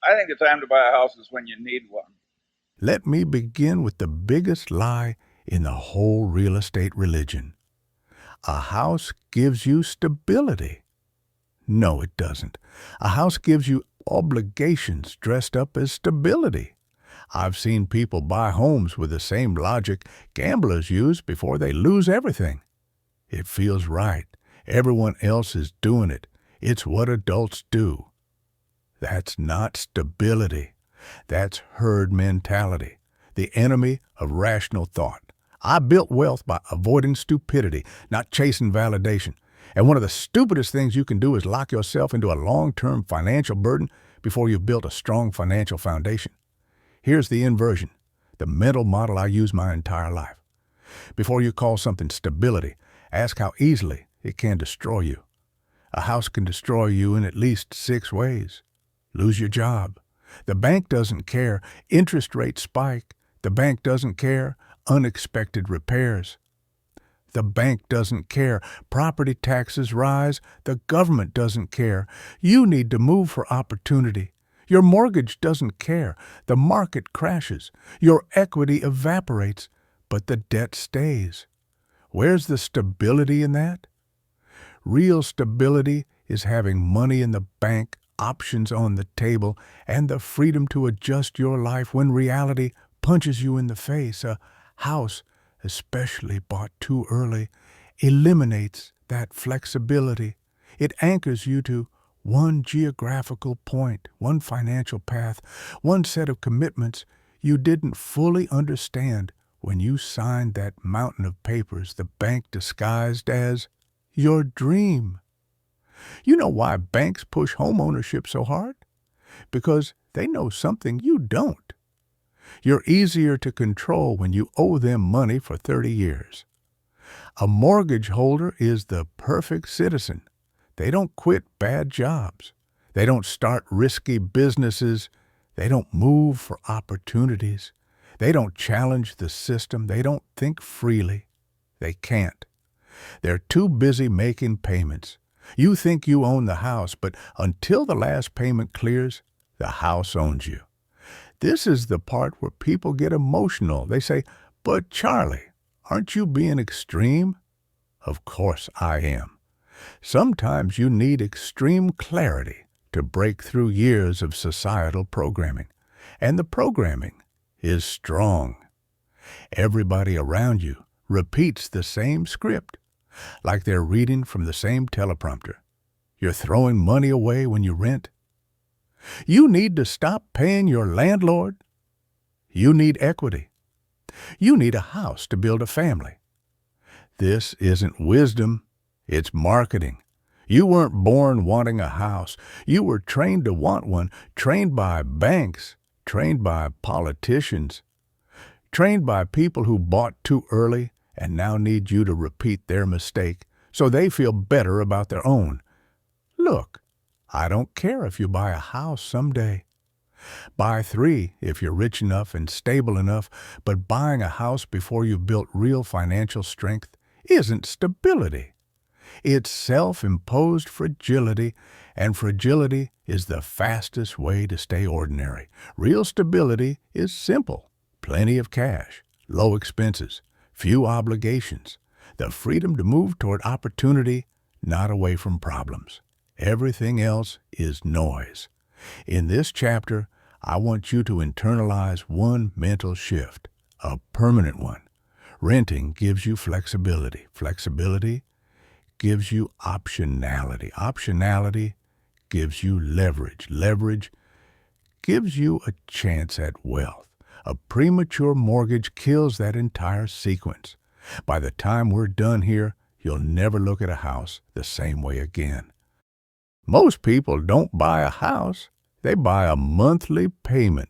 I think the time to buy a house is when you need one. Let me begin with the biggest lie in the whole real estate religion. A house gives you stability. No, it doesn't. A house gives you obligations dressed up as stability. I've seen people buy homes with the same logic gamblers use before they lose everything. It feels right. Everyone else is doing it. It's what adults do. That's not stability. That's herd mentality, the enemy of rational thought. I built wealth by avoiding stupidity, not chasing validation. And one of the stupidest things you can do is lock yourself into a long-term financial burden before you've built a strong financial foundation. Here's the inversion, the mental model I use my entire life. Before you call something stability, ask how easily it can destroy you. A house can destroy you in at least 6 ways. Lose your job. The bank doesn't care. Interest rates spike. The bank doesn't care. Unexpected repairs. The bank doesn't care. Property taxes rise. The government doesn't care. You need to move for opportunity. Your mortgage doesn't care. The market crashes. Your equity evaporates, but the debt stays. Where's the stability in that? Real stability is having money in the bank, options on the table, and the freedom to adjust your life when reality punches you in the face. A house, especially bought too early, eliminates that flexibility. It anchors you to one geographical point, one financial path, one set of commitments you didn't fully understand when you signed that mountain of papers the bank disguised as your dream. You know why banks push home ownership so hard? Because they know something you don't. You're easier to control when you owe them money for 30 years. A mortgage holder is the perfect citizen. They don't quit bad jobs. They don't start risky businesses. They don't move for opportunities. They don't challenge the system. They don't think freely. They can't. They're too busy making payments. You think you own the house, but until the last payment clears, the house owns you. This is the part where people get emotional. They say, "But Charlie, aren't you being extreme?" Of course I am. Sometimes you need extreme clarity to break through years of societal programming. And the programming is strong. Everybody around you repeats the same script, like they're reading from the same teleprompter. You're throwing money away when you rent. You need to stop paying your landlord. You need equity. You need a house to build a family. This isn't wisdom, it's marketing. You weren't born wanting a house. You were trained to want one, trained by banks, trained by politicians, trained by people who bought too early and now need you to repeat their mistake so they feel better about their own. Look, I don't care if you buy a house someday. Buy 3 if you're rich enough and stable enough, but buying a house before you've built real financial strength isn't stability. It's self-imposed fragility, and fragility is the fastest way to stay ordinary. Real stability is simple. Plenty of cash, low expenses, few obligations, the freedom to move toward opportunity, not away from problems. Everything else is noise. In this chapter, I want you to internalize one mental shift, a permanent one. Renting gives you flexibility. Flexibility gives you optionality. Optionality gives you leverage. Leverage gives you a chance at wealth. A premature mortgage kills that entire sequence. By the time we're done here, you'll never look at a house the same way again. Most people don't buy a house, they buy a monthly payment.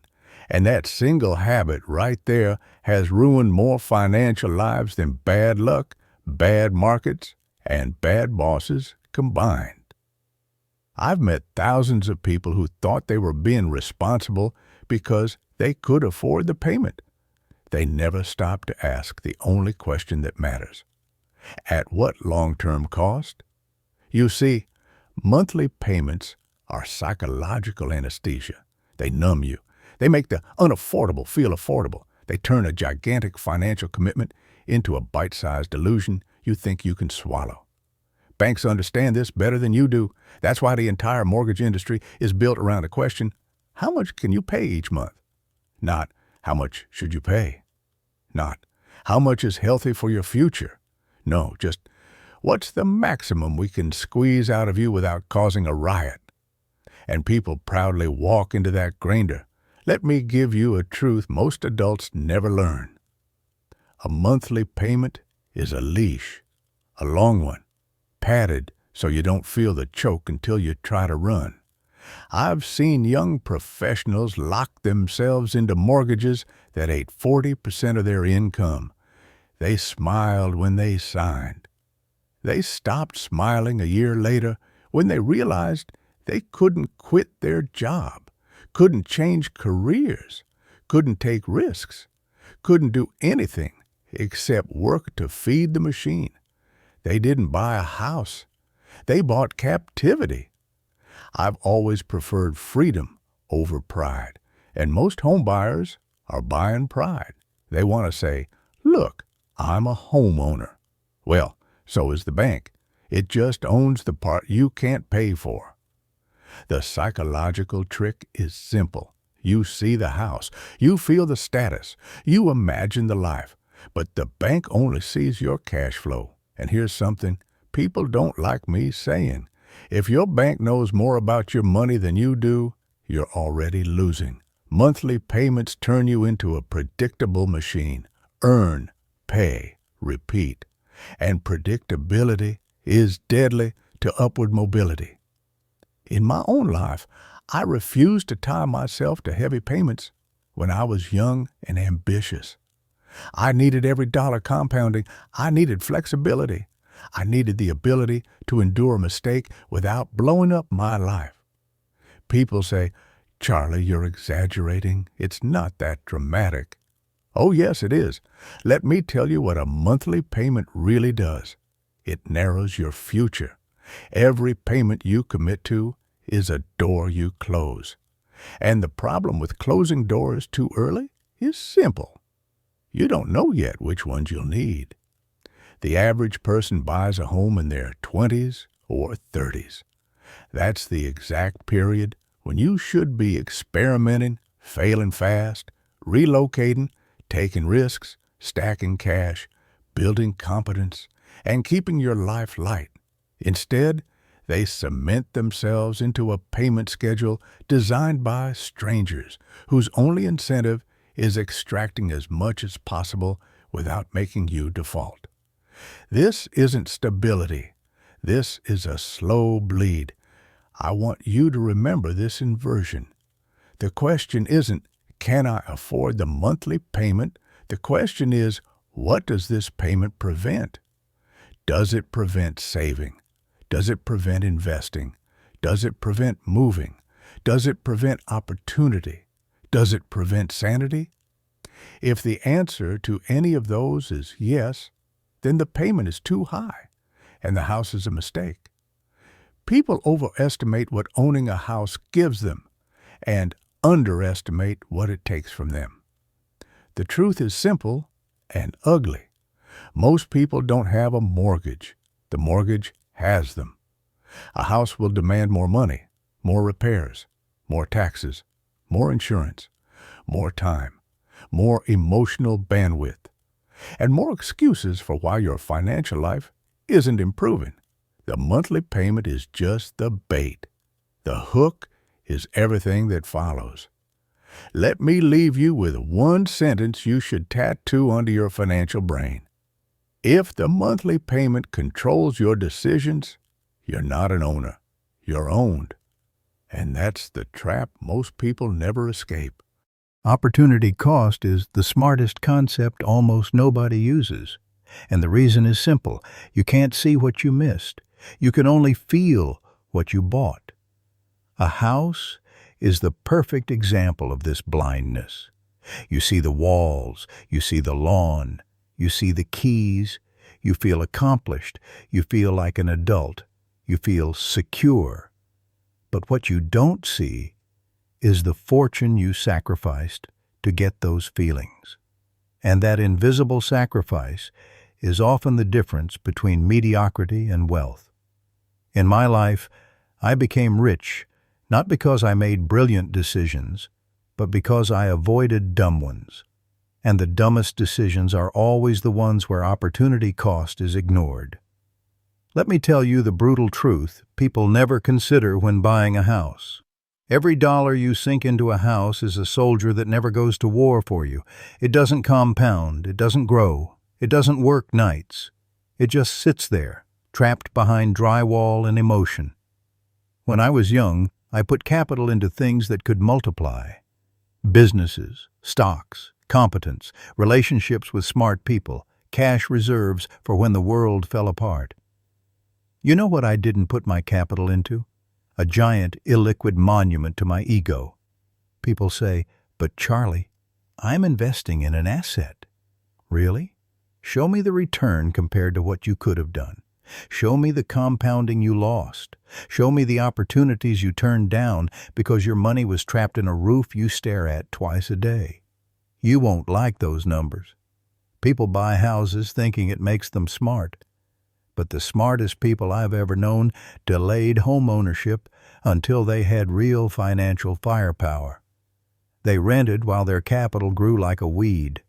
And that single habit right there has ruined more financial lives than bad luck, bad markets, and bad bosses combined. I've met thousands of people who thought they were being responsible because they could afford the payment. They never stopped to ask the only question that matters. At what long-term cost? You see, monthly payments are psychological anesthesia. They numb you. They make the unaffordable feel affordable. They turn a gigantic financial commitment into a bite-sized illusion you think you can swallow. Banks understand this better than you do. That's why the entire mortgage industry is built around the question, how much can you pay each month? Not, how much should you pay? Not, how much is healthy for your future? No, just, what's the maximum we can squeeze out of you without causing a riot? And people proudly walk into that grinder. Let me give you a truth most adults never learn. A monthly payment is a leash, a long one, padded so you don't feel the choke until you try to run. I've seen young professionals lock themselves into mortgages that ate 40% of their income. They smiled when they signed. They stopped smiling a year later when they realized they couldn't quit their job, couldn't change careers, couldn't take risks, couldn't do anything except work to feed the machine. They didn't buy a house. They bought captivity. I've always preferred freedom over pride, and most homebuyers are buying pride. They want to say, look, I'm a homeowner. Well, so is the bank. It just owns the part you can't pay for. The psychological trick is simple. You see the house. You feel the status. You imagine the life. But the bank only sees your cash flow. And here's something people don't like me saying. If your bank knows more about your money than you do, you're already losing. Monthly payments turn you into a predictable machine. Earn, pay, repeat. And predictability is deadly to upward mobility. In my own life, I refused to tie myself to heavy payments when I was young and ambitious. I needed every dollar compounding. I needed flexibility. I needed the ability to endure a mistake without blowing up my life. People say, Charlie, you're exaggerating. It's not that dramatic. Oh, yes, it is. Let me tell you what a monthly payment really does. It narrows your future. Every payment you commit to is a door you close. And the problem with closing doors too early is simple. You don't know yet which ones you'll need. The average person buys a home in their 20s or 30s. That's the exact period when you should be experimenting, failing fast, relocating, taking risks, stacking cash, building competence, and keeping your life light. Instead, they cement themselves into a payment schedule designed by strangers whose only incentive is extracting as much as possible without making you default. This isn't stability. This is a slow bleed. I want you to remember this inversion. The question isn't, can I afford the monthly payment? The question is, what does this payment prevent? Does it prevent saving? Does it prevent investing? Does it prevent moving? Does it prevent opportunity? Does it prevent sanity? If the answer to any of those is yes, then the payment is too high, and the house is a mistake. People overestimate what owning a house gives them and underestimate what it takes from them. The truth is simple and ugly. Most people don't have a mortgage. The mortgage has them. A house will demand more money, more repairs, more taxes, more insurance, more time, more emotional bandwidth, and more excuses for why your financial life isn't improving. The monthly payment is just the bait. The hook is everything that follows. Let me leave you with one sentence you should tattoo onto your financial brain. If the monthly payment controls your decisions, you're not an owner. You're owned. And that's the trap most people never escape. Opportunity cost is the smartest concept almost nobody uses. And the reason is simple. You can't see what you missed. You can only feel what you bought. A house is the perfect example of this blindness. You see the walls, you see the lawn, you see the keys, you feel accomplished, you feel like an adult, you feel secure. But what you don't see is the fortune you sacrificed to get those feelings. And that invisible sacrifice is often the difference between mediocrity and wealth. In my life, I became rich not because I made brilliant decisions, but because I avoided dumb ones. And the dumbest decisions are always the ones where opportunity cost is ignored. Let me tell you the brutal truth people never consider when buying a house. Every dollar you sink into a house is a soldier that never goes to war for you. It doesn't compound, it doesn't grow, it doesn't work nights. It just sits there, trapped behind drywall and emotion. When I was young, I put capital into things that could multiply. Businesses, stocks, competence, relationships with smart people, cash reserves for when the world fell apart. You know what I didn't put my capital into? A giant, illiquid monument to my ego. People say, "But Charlie, I'm investing in an asset." Really? Show me the return compared to what you could have done. Show me the compounding you lost. Show me the opportunities you turned down because your money was trapped in a roof you stare at twice a day. You won't like those numbers. People buy houses thinking it makes them smart. But the smartest people I've ever known delayed home ownership until they had real financial firepower. They rented while their capital grew like a weed.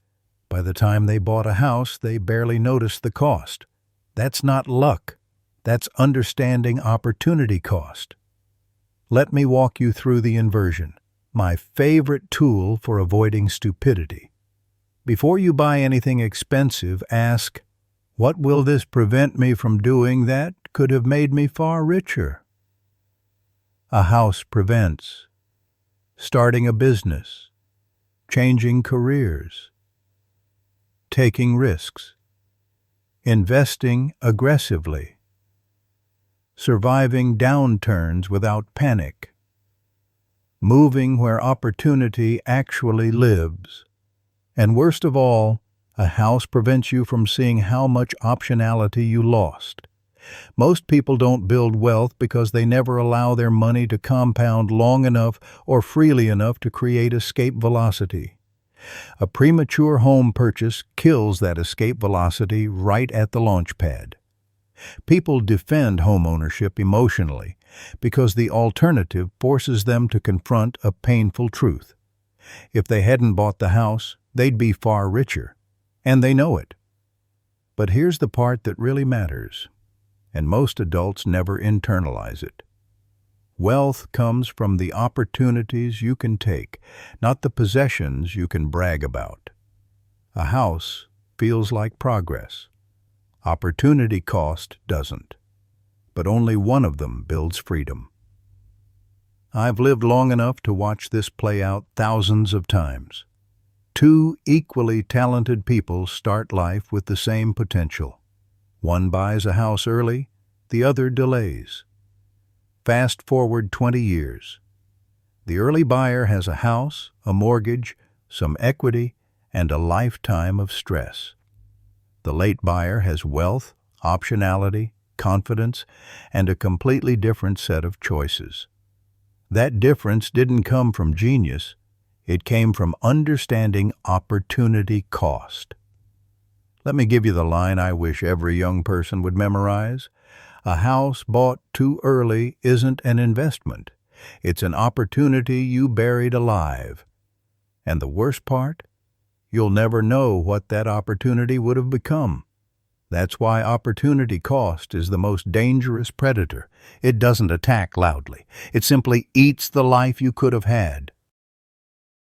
By the time they bought a house, they barely noticed the cost. That's not luck. That's understanding opportunity cost. Let me walk you through the inversion, my favorite tool for avoiding stupidity. Before you buy anything expensive, ask, what will this prevent me from doing that could have made me far richer? A house prevents starting a business, changing careers, taking risks, investing aggressively, surviving downturns without panic, moving where opportunity actually lives, and worst of all, a house prevents you from seeing how much optionality you lost. Most people don't build wealth because they never allow their money to compound long enough or freely enough to create escape velocity. A premature home purchase kills that escape velocity right at the launch pad. People defend home ownership emotionally because the alternative forces them to confront a painful truth. If they hadn't bought the house, they'd be far richer. And they know it. But here's the part that really matters, and most adults never internalize it. Wealth comes from the opportunities you can take, not the possessions you can brag about. A house feels like progress. Opportunity cost doesn't. But only one of them builds freedom. I've lived long enough to watch this play out thousands of times. Two equally talented people start life with the same potential. One buys a house early, the other delays. Fast forward 20 years. The early buyer has a house, a mortgage, some equity, and a lifetime of stress. The late buyer has wealth, optionality, confidence, and a completely different set of choices. That difference didn't come from genius. It came from understanding opportunity cost. Let me give you the line I wish every young person would memorize. A house bought too early isn't an investment. It's an opportunity you buried alive. And the worst part? You'll never know what that opportunity would have become. That's why opportunity cost is the most dangerous predator. It doesn't attack loudly. It simply eats the life you could have had.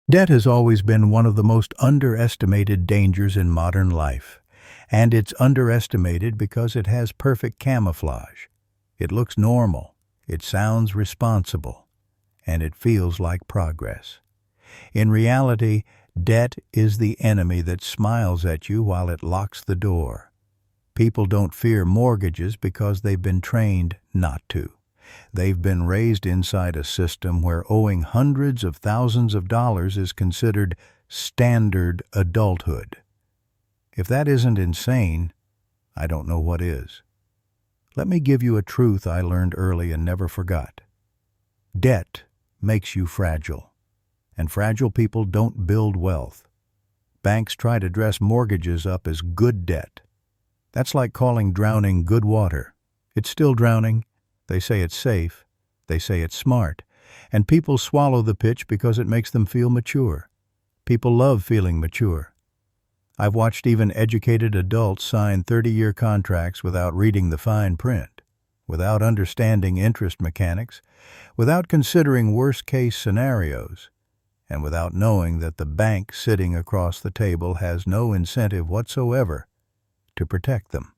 Debt has always been one of the most underestimated dangers in modern life, and it's underestimated because it has perfect camouflage. It looks normal, it sounds responsible, and it feels like progress. In reality, debt is the enemy that smiles at you while it locks the door. People don't fear mortgages because they've been trained not to. They've been raised inside a system where owing hundreds of thousands of dollars is considered standard adulthood. If that isn't insane, I don't know what is. Let me give you a truth I learned early and never forgot. Debt makes you fragile. And fragile people don't build wealth. Banks try to dress mortgages up as good debt. That's like calling drowning good water. It's still drowning. They say it's safe. They say it's smart. And people swallow the pitch because it makes them feel mature. People love feeling mature. I've watched even educated adults sign 30-year contracts without reading the fine print, without understanding interest mechanics, without considering worst-case scenarios, and without knowing that the bank sitting across the table has no incentive whatsoever to protect them.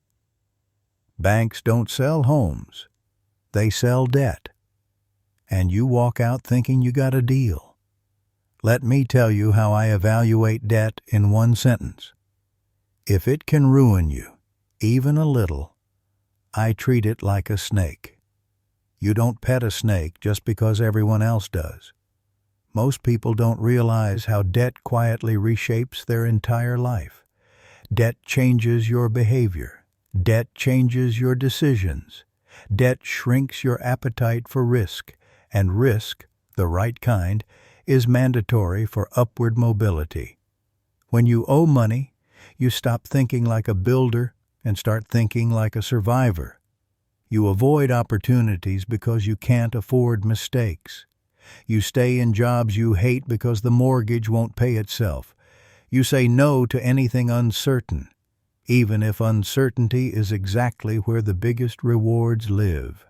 Banks don't sell homes. They sell debt. And you walk out thinking you got a deal. Let me tell you how I evaluate debt in one sentence. If it can ruin you, even a little, I treat it like a snake. You don't pet a snake just because everyone else does. Most people don't realize how debt quietly reshapes their entire life. Debt changes your behavior. Debt changes your decisions. Debt shrinks your appetite for risk, and risk, the right kind, is mandatory for upward mobility. When you owe money, you stop thinking like a builder and start thinking like a survivor. You avoid opportunities because you can't afford mistakes. You stay in jobs you hate because the mortgage won't pay itself. You say no to anything uncertain, even if uncertainty is exactly where the biggest rewards live.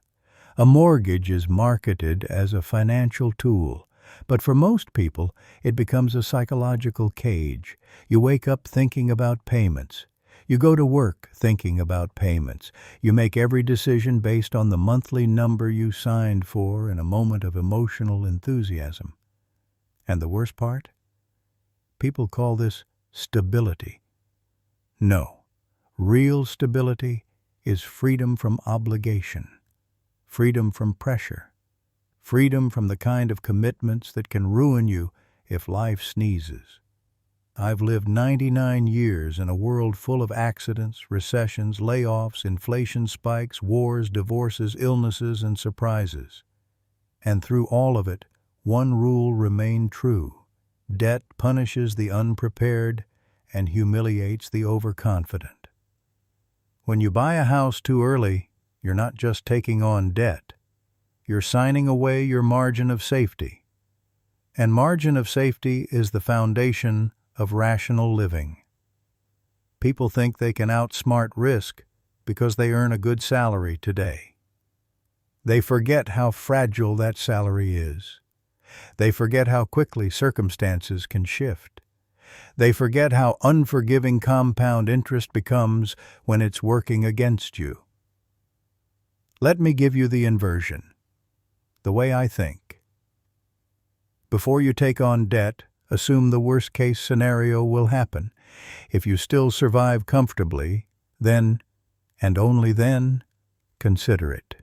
A mortgage is marketed as a financial tool, but for most people, it becomes a psychological cage. You wake up thinking about payments. You go to work thinking about payments. You make every decision based on the monthly number you signed for in a moment of emotional enthusiasm. And the worst part? People call this stability. No, real stability is freedom from obligation, freedom from pressure, freedom from the kind of commitments that can ruin you if life sneezes. I've lived 99 years in a world full of accidents, recessions, layoffs, inflation spikes, wars, divorces, illnesses, and surprises. And through all of it, one rule remained true. Debt punishes the unprepared and humiliates the overconfident. When you buy a house too early, you're not just taking on debt. You're signing away your margin of safety. And margin of safety is the foundation of rational living. People think they can outsmart risk because they earn a good salary today. They forget how fragile that salary is. They forget how quickly circumstances can shift. They forget how unforgiving compound interest becomes when it's working against you. Let me give you the inversion, the way I think. Before you take on debt, assume the worst-case scenario will happen. If you still survive comfortably, then, and only then, consider it.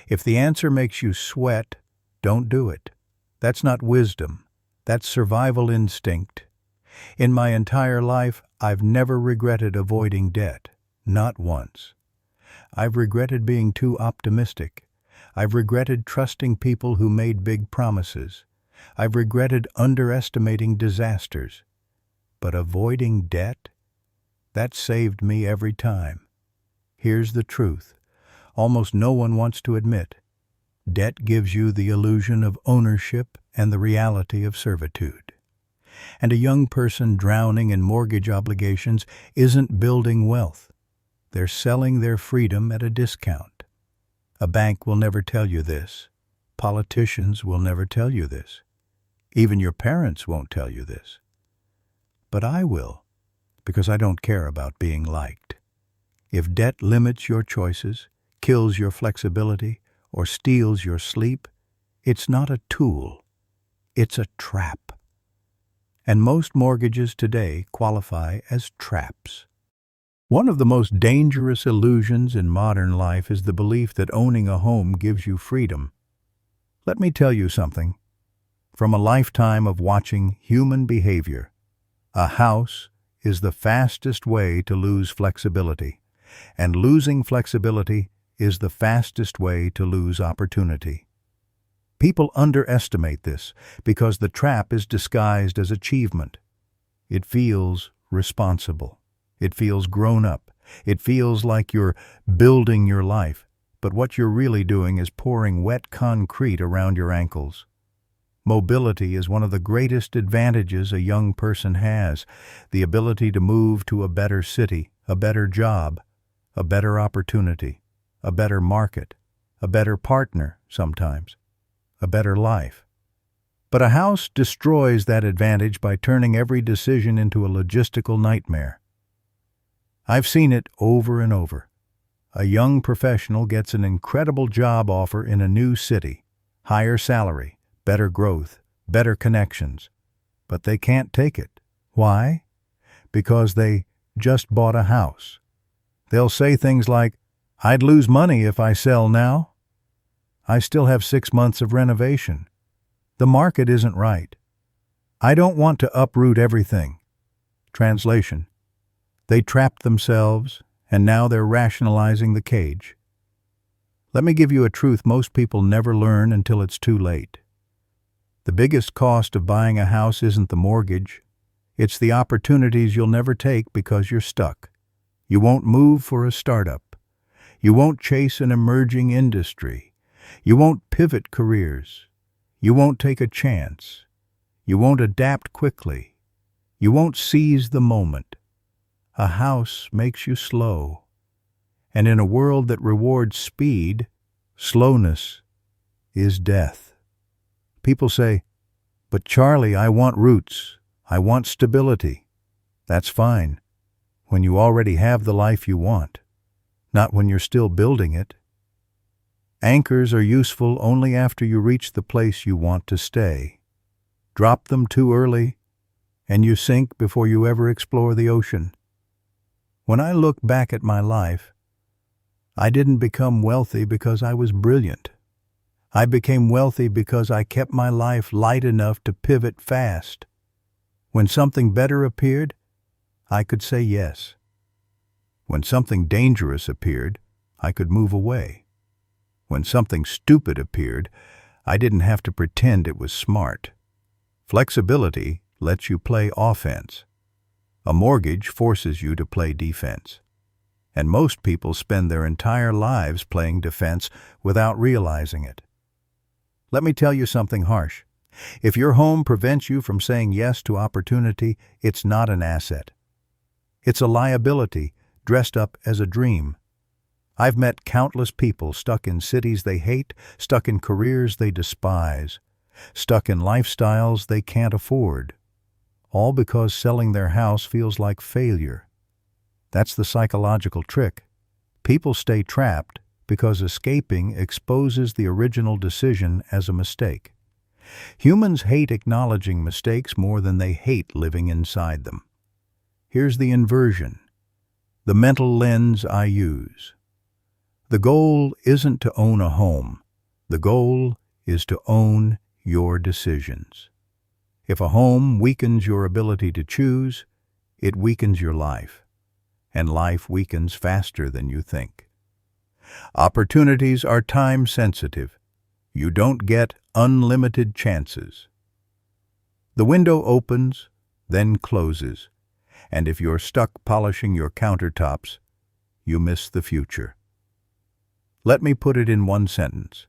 If the answer makes you sweat, don't do it. That's not wisdom. That's survival instinct. In my entire life, I've never regretted avoiding debt. Not once. I've regretted being too optimistic. I've regretted trusting people who made big promises. I've regretted underestimating disasters. But avoiding debt? That saved me every time. Here's the truth. Almost no one wants to admit. Debt gives you the illusion of ownership and the reality of servitude. And a young person drowning in mortgage obligations isn't building wealth. They're selling their freedom at a discount. A bank will never tell you this. Politicians will never tell you this. Even your parents won't tell you this. But I will, because I don't care about being liked. If debt limits your choices, kills your flexibility, or steals your sleep, it's not a tool. It's a trap. And most mortgages today qualify as traps. One of the most dangerous illusions in modern life is the belief that owning a home gives you freedom. Let me tell you something. From a lifetime of watching human behavior, a house is the fastest way to lose flexibility, and losing flexibility is the fastest way to lose opportunity. People underestimate this because the trap is disguised as achievement. It feels responsible. It feels grown up. It feels like you're building your life, but what you're really doing is pouring wet concrete around your ankles. Mobility is one of the greatest advantages a young person has, the ability to move to a better city, a better job, a better opportunity, a better market, a better partner sometimes, a better life. But a house destroys that advantage by turning every decision into a logistical nightmare. I've seen it over and over. A young professional gets an incredible job offer in a new city, higher salary, better growth, better connections, but they can't take it. Why? Because they just bought a house. They'll say things like, "I'd lose money if I sell now. I still have 6 months of renovation. The market isn't right. I don't want to uproot everything." Translation: they trapped themselves, and now they're rationalizing the cage. Let me give you a truth most people never learn until it's too late. The biggest cost of buying a house isn't the mortgage. It's the opportunities you'll never take because you're stuck. You won't move for a startup. You won't chase an emerging industry. You won't pivot careers. You won't take a chance. You won't adapt quickly. You won't seize the moment. A house makes you slow. And in a world that rewards speed, slowness is death. People say, "But Charlie, I want roots. I want stability." That's fine, when you already have the life you want, not when you're still building it. Anchors are useful only after you reach the place you want to stay. Drop them too early, and you sink before you ever explore the ocean. When I look back at my life, I didn't become wealthy because I was brilliant. I became wealthy because I kept my life light enough to pivot fast. When something better appeared, I could say yes. When something dangerous appeared, I could move away. When something stupid appeared, I didn't have to pretend it was smart. Flexibility lets you play offense. A mortgage forces you to play defense. And most people spend their entire lives playing defense without realizing it. Let me tell you something harsh. If your home prevents you from saying yes to opportunity, it's not an asset. It's a liability dressed up as a dream. I've met countless people stuck in cities they hate, stuck in careers they despise, stuck in lifestyles they can't afford, all because selling their house feels like failure. That's the psychological trick. People stay trapped because escaping exposes the original decision as a mistake. Humans hate acknowledging mistakes more than they hate living inside them. Here's the inversion, the mental lens I use. The goal isn't to own a home. The goal is to own your decisions. If a home weakens your ability to choose, it weakens your life, and life weakens faster than you think. Opportunities are time-sensitive. You don't get unlimited chances. The window opens, then closes, and if you're stuck polishing your countertops, you miss the future. Let me put it in one sentence.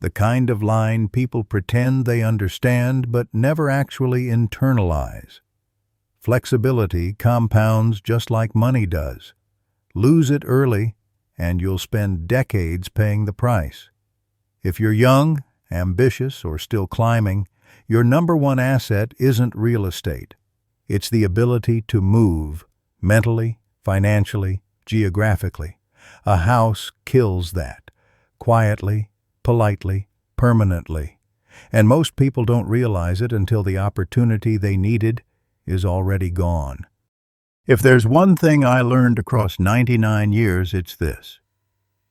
The kind of line people pretend they understand but never actually internalize. Flexibility compounds just like money does. Lose it early, and you'll spend decades paying the price. If you're young, ambitious, or still climbing, your number one asset isn't real estate. It's the ability to move, mentally, financially, geographically. A house kills that, quietly, politely, permanently. And most people don't realize it until the opportunity they needed is already gone. If there's one thing I learned across 99 years, it's this.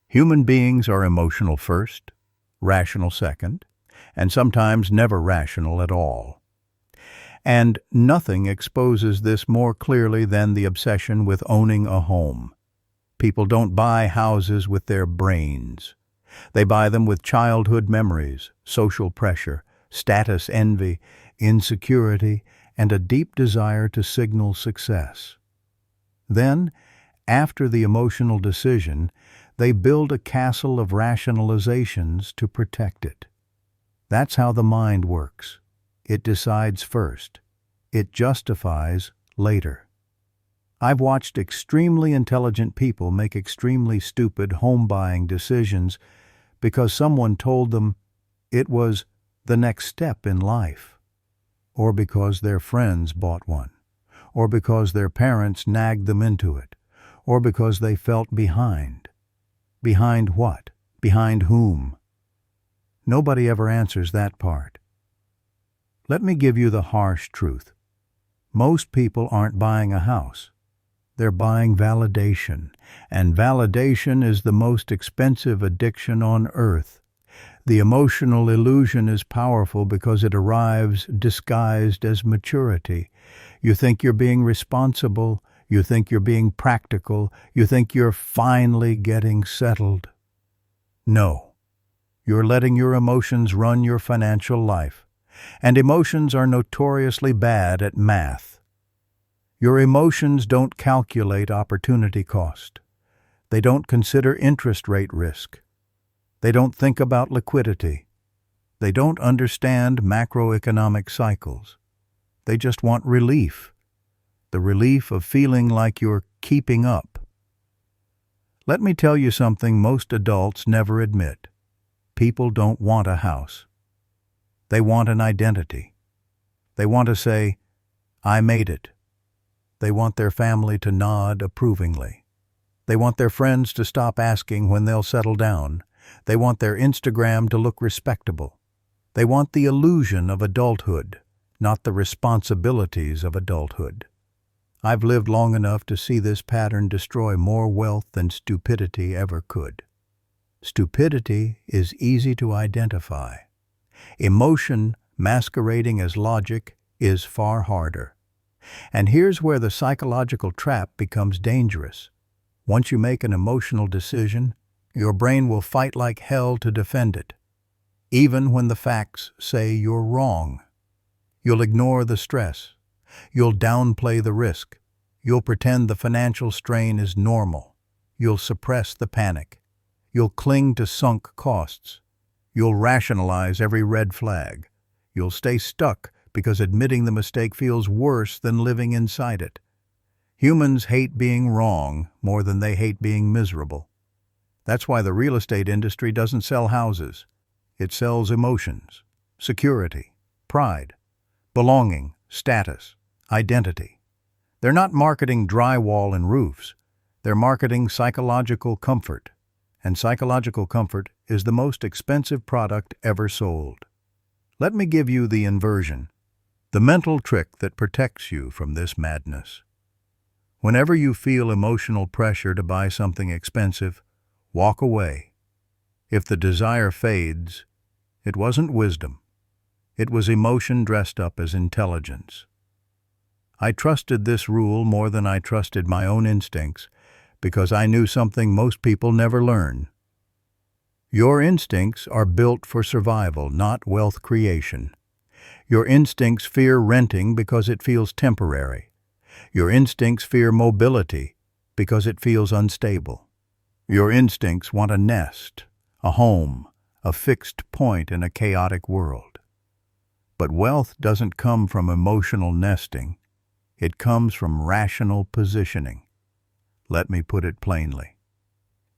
Human beings are emotional first, rational second, and sometimes never rational at all. And nothing exposes this more clearly than the obsession with owning a home. People don't buy houses with their brains. They buy them with childhood memories, social pressure, status envy, insecurity, and a deep desire to signal success. Then, after the emotional decision, they build a castle of rationalizations to protect it. That's how the mind works. It decides first. It justifies later. I've watched extremely intelligent people make extremely stupid home-buying decisions because someone told them it was the next step in life, or because their friends bought one, or because their parents nagged them into it, or because they felt behind. Behind what? Behind whom? Nobody ever answers that part. Let me give you the harsh truth. Most people aren't buying a house. They're buying validation, and validation is the most expensive addiction on earth. The emotional illusion is powerful because it arrives disguised as maturity. You think you're being responsible, you think you're being practical, you think you're finally getting settled. No, you're letting your emotions run your financial life, and emotions are notoriously bad at math. Your emotions don't calculate opportunity cost. They don't consider interest rate risk. They don't think about liquidity. They don't understand macroeconomic cycles. They just want relief. The relief of feeling like you're keeping up. Let me tell you something most adults never admit. People don't want a house. They want an identity. They want to say, "I made it." They want their family to nod approvingly. They want their friends to stop asking when they'll settle down. They want their Instagram to look respectable. They want the illusion of adulthood, not the responsibilities of adulthood. I've lived long enough to see this pattern destroy more wealth than stupidity ever could. Stupidity is easy to identify. Emotion masquerading as logic is far harder. And here's where the psychological trap becomes dangerous. Once you make an emotional decision, your brain will fight like hell to defend it, even when the facts say you're wrong. You'll ignore the stress. You'll downplay the risk. You'll pretend the financial strain is normal. You'll suppress the panic. You'll cling to sunk costs. You'll rationalize every red flag. You'll stay stuck because admitting the mistake feels worse than living inside it. Humans hate being wrong more than they hate being miserable. That's why the real estate industry doesn't sell houses. It sells emotions, security, pride, belonging, status, identity. They're not marketing drywall and roofs. They're marketing psychological comfort. And psychological comfort is the most expensive product ever sold. Let me give you the inversion, the mental trick that protects you from this madness. Whenever you feel emotional pressure to buy something expensive, walk away. If the desire fades, it wasn't wisdom. It was emotion dressed up as intelligence. I trusted this rule more than I trusted my own instincts because I knew something most people never learn. Your instincts are built for survival, not wealth creation. Your instincts fear renting because it feels temporary. Your instincts fear mobility because it feels unstable. Your instincts want a nest, a home, a fixed point in a chaotic world. But wealth doesn't come from emotional nesting. It comes from rational positioning. Let me put it plainly.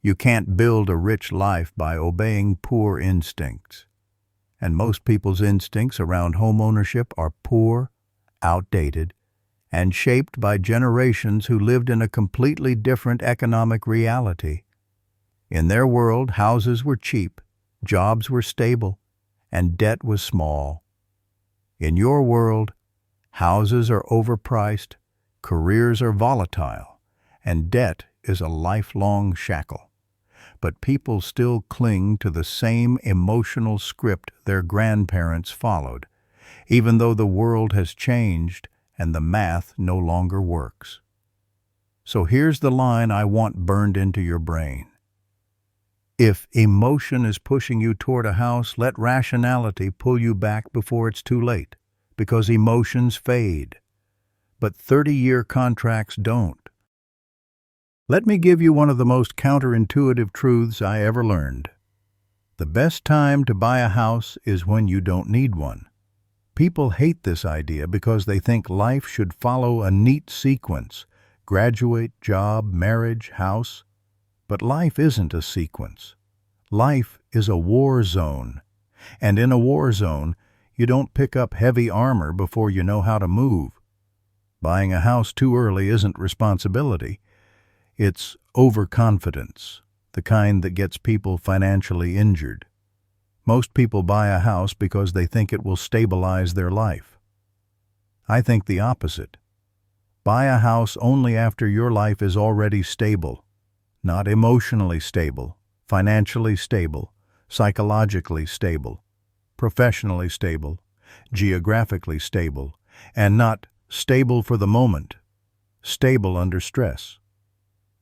You can't build a rich life by obeying poor instincts. And most people's instincts around home ownership are poor, outdated, and shaped by generations who lived in a completely different economic reality. In their world, houses were cheap, jobs were stable, and debt was small. In your world, houses are overpriced, careers are volatile, and debt is a lifelong shackle. But people still cling to the same emotional script their grandparents followed, even though the world has changed and the math no longer works. So here's the line I want burned into your brain. If emotion is pushing you toward a house, let rationality pull you back before it's too late, because emotions fade, but 30-year contracts don't. Let me give you one of the most counterintuitive truths I ever learned. The best time to buy a house is when you don't need one. People hate this idea because they think life should follow a neat sequence: graduate, job, marriage, house. But life isn't a sequence. Life is a war zone. And in a war zone, you don't pick up heavy armor before you know how to move. Buying a house too early isn't responsibility. It's overconfidence, the kind that gets people financially injured. Most people buy a house because they think it will stabilize their life. I think the opposite. Buy a house only after your life is already stable, not emotionally stable, financially stable, psychologically stable, professionally stable, geographically stable, and not stable for the moment, stable under stress.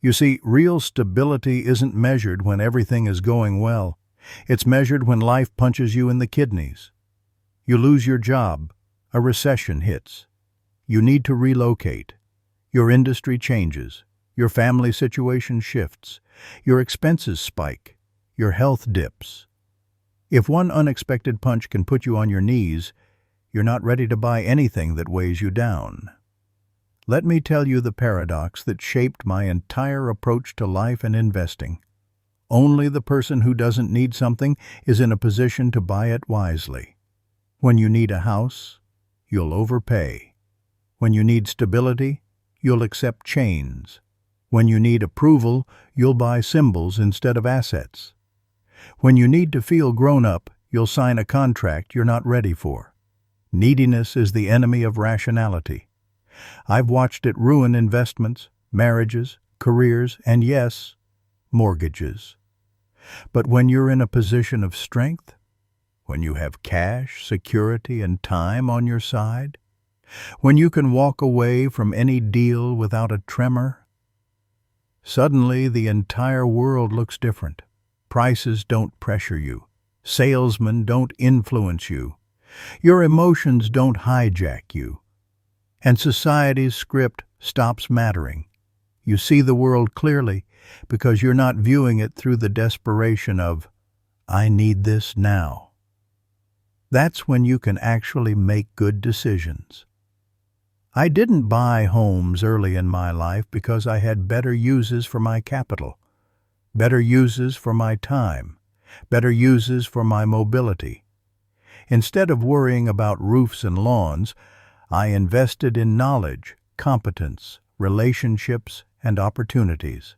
You see, real stability isn't measured when everything is going well. It's measured when life punches you in the kidneys. You lose your job, a recession hits. You need to relocate. Your industry changes. Your family situation shifts. Your expenses spike. Your health dips. If one unexpected punch can put you on your knees, you're not ready to buy anything that weighs you down. Let me tell you the paradox that shaped my entire approach to life and investing. Only the person who doesn't need something is in a position to buy it wisely. When you need a house, you'll overpay. When you need stability, you'll accept chains. When you need approval, you'll buy symbols instead of assets. When you need to feel grown up, you'll sign a contract you're not ready for. Neediness is the enemy of rationality. I've watched it ruin investments, marriages, careers, and yes, mortgages. But when you're in a position of strength, when you have cash, security, and time on your side, when you can walk away from any deal without a tremor, suddenly the entire world looks different. Prices don't pressure you. Salesmen don't influence you. Your emotions don't hijack you. And society's script stops mattering. You see the world clearly because you're not viewing it through the desperation of, "I need this now." That's when you can actually make good decisions. I didn't buy homes early in my life because I had better uses for my capital, better uses for my time, better uses for my mobility. Instead of worrying about roofs and lawns, I invested in knowledge, competence, relationships, and opportunities.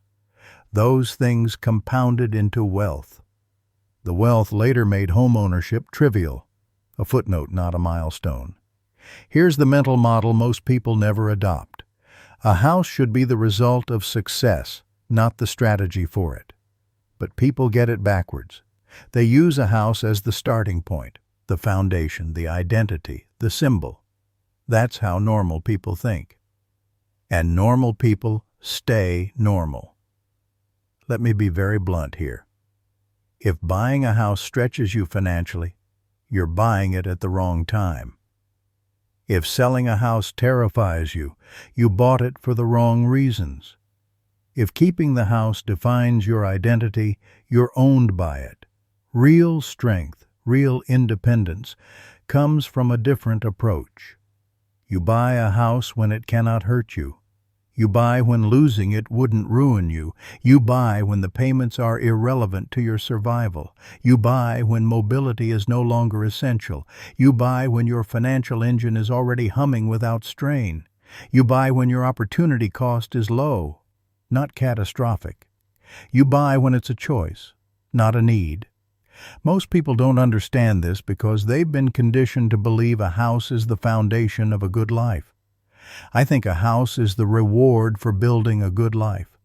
Those things compounded into wealth. The wealth later made homeownership trivial, a footnote, not a milestone. Here's the mental model most people never adopt. A house should be the result of success, not the strategy for it. But people get it backwards. They use a house as the starting point, the foundation, the identity, the symbol. That's how normal people think. And normal people stay normal. Let me be very blunt here. If buying a house stretches you financially, you're buying it at the wrong time. If selling a house terrifies you, you bought it for the wrong reasons. If keeping the house defines your identity, you're owned by it. Real strength, real independence, comes from a different approach. You buy a house when it cannot hurt you. You buy when losing it wouldn't ruin you. You buy when the payments are irrelevant to your survival. You buy when mobility is no longer essential. You buy when your financial engine is already humming without strain. You buy when your opportunity cost is low, not catastrophic. You buy when it's a choice, not a need. Most people don't understand this because they've been conditioned to believe a house is the foundation of a good life. I think a house is the reward for building a good life.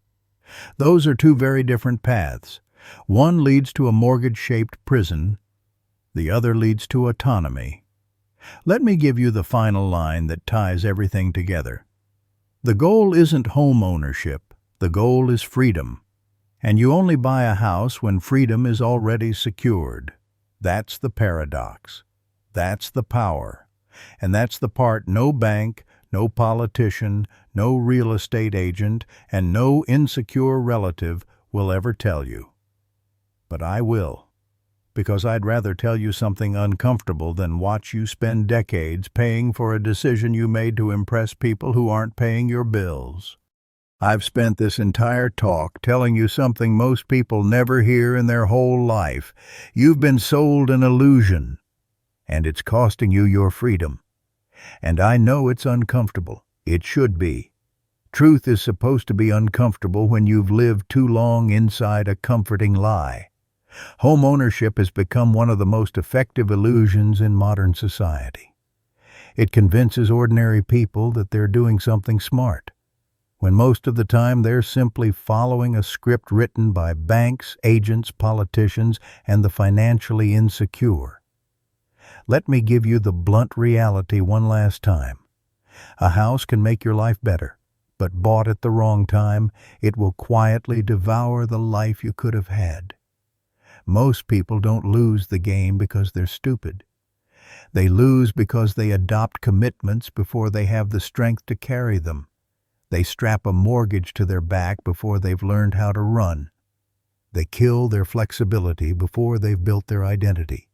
Those are two very different paths. One leads to a mortgage-shaped prison. The other leads to autonomy. Let me give you the final line that ties everything together. The goal isn't home ownership. The goal is freedom. And you only buy a house when freedom is already secured. That's the paradox. That's the power. And that's the part no bank, no politician, no real estate agent, and no insecure relative will ever tell you. But I will, because I'd rather tell you something uncomfortable than watch you spend decades paying for a decision you made to impress people who aren't paying your bills. I've spent this entire talk telling you something most people never hear in their whole life. You've been sold an illusion, and it's costing you your freedom. And I know it's uncomfortable. It should be. Truth is supposed to be uncomfortable when you've lived too long inside a comforting lie. Home ownership has become one of the most effective illusions in modern society. It convinces ordinary people that they're doing something smart, when most of the time they're simply following a script written by banks, agents, politicians, and the financially insecure. Let me give you the blunt reality one last time. A house can make your life better, but bought at the wrong time, it will quietly devour the life you could have had. Most people don't lose the game because they're stupid. They lose because they adopt commitments before they have the strength to carry them. They strap a mortgage to their back before they've learned how to run. They kill their flexibility before they've built their identity.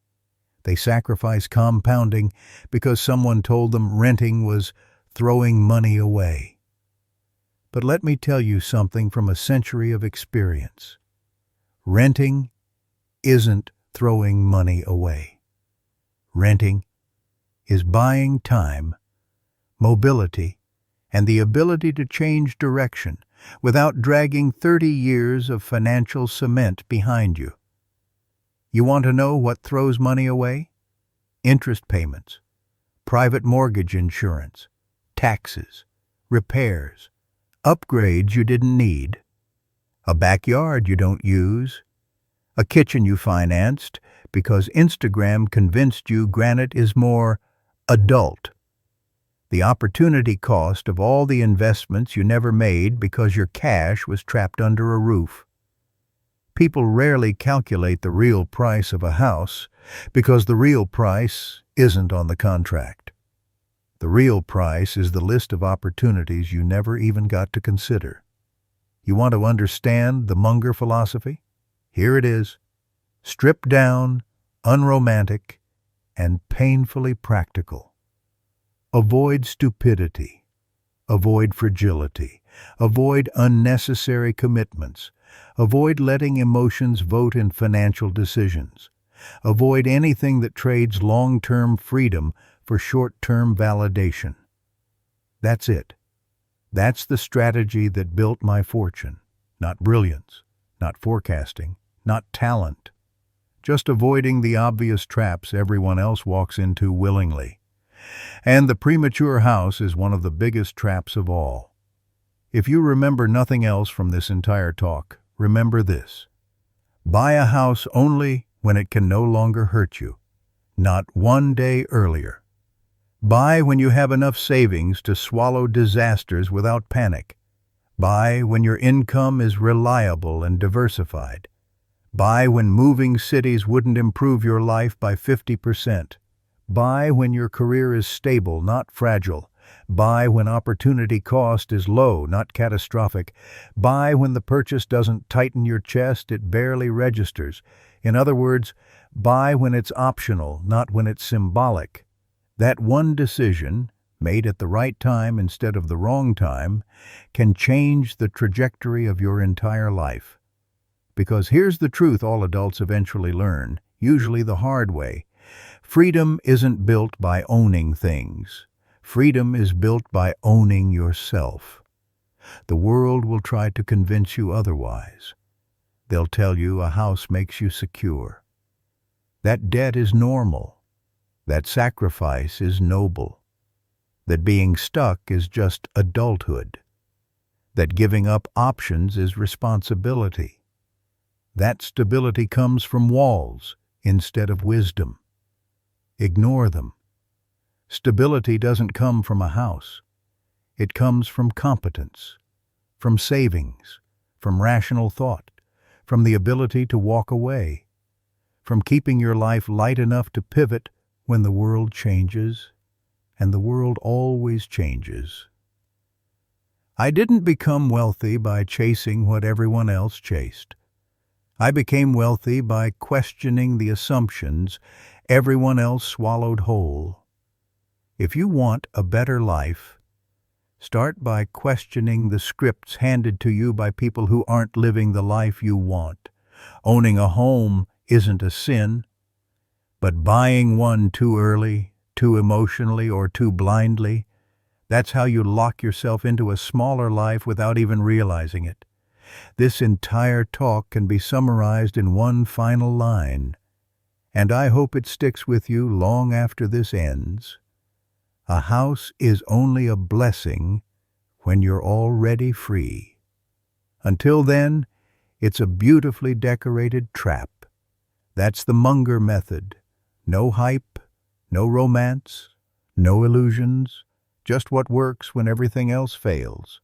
They sacrifice compounding because someone told them renting was throwing money away. But let me tell you something from a century of experience. Renting isn't throwing money away. Renting is buying time, mobility, and the ability to change direction without dragging 30 years of financial cement behind you. You want to know what throws money away? Interest payments, private mortgage insurance, taxes, repairs, upgrades you didn't need, a backyard you don't use, a kitchen you financed because Instagram convinced you granite is more adult. The opportunity cost of all the investments you never made because your cash was trapped under a roof. People rarely calculate the real price of a house because the real price isn't on the contract. The real price is the list of opportunities you never even got to consider. You want to understand the Munger philosophy? Here it is. Stripped down, unromantic, and painfully practical. Avoid stupidity. Avoid fragility. Avoid unnecessary commitments. Avoid letting emotions vote in financial decisions. Avoid anything that trades long-term freedom for short-term validation. That's it. That's the strategy that built my fortune. Not brilliance, not forecasting, not talent. Just avoiding the obvious traps everyone else walks into willingly. And the premature house is one of the biggest traps of all. If you remember nothing else from this entire talk, remember this. Buy a house only when it can no longer hurt you, not one day earlier. Buy when you have enough savings to swallow disasters without panic. Buy when your income is reliable and diversified. Buy when moving cities wouldn't improve your life by 50%. Buy when your career is stable, not fragile. Buy when opportunity cost is low, not catastrophic. Buy when the purchase doesn't tighten your chest, it barely registers. In other words, buy when it's optional, not when it's symbolic. That one decision, made at the right time instead of the wrong time, can change the trajectory of your entire life. Because here's the truth all adults eventually learn, usually the hard way. Freedom isn't built by owning things. Freedom is built by owning yourself. The world will try to convince you otherwise. They'll tell you a house makes you secure. That debt is normal. That sacrifice is noble. That being stuck is just adulthood. That giving up options is responsibility. That stability comes from walls instead of wisdom. Ignore them. Stability doesn't come from a house. It comes from competence, from savings, from rational thought, from the ability to walk away, from keeping your life light enough to pivot when the world changes, and the world always changes. I didn't become wealthy by chasing what everyone else chased. I became wealthy by questioning the assumptions everyone else swallowed whole. If you want a better life, start by questioning the scripts handed to you by people who aren't living the life you want. Owning a home isn't a sin, but buying one too early, too emotionally, or too blindly, that's how you lock yourself into a smaller life without even realizing it. This entire talk can be summarized in one final line, and I hope it sticks with you long after this ends. A house is only a blessing when you're already free. Until then, it's a beautifully decorated trap. That's the Munger method. No hype, no romance, no illusions, just what works when everything else fails.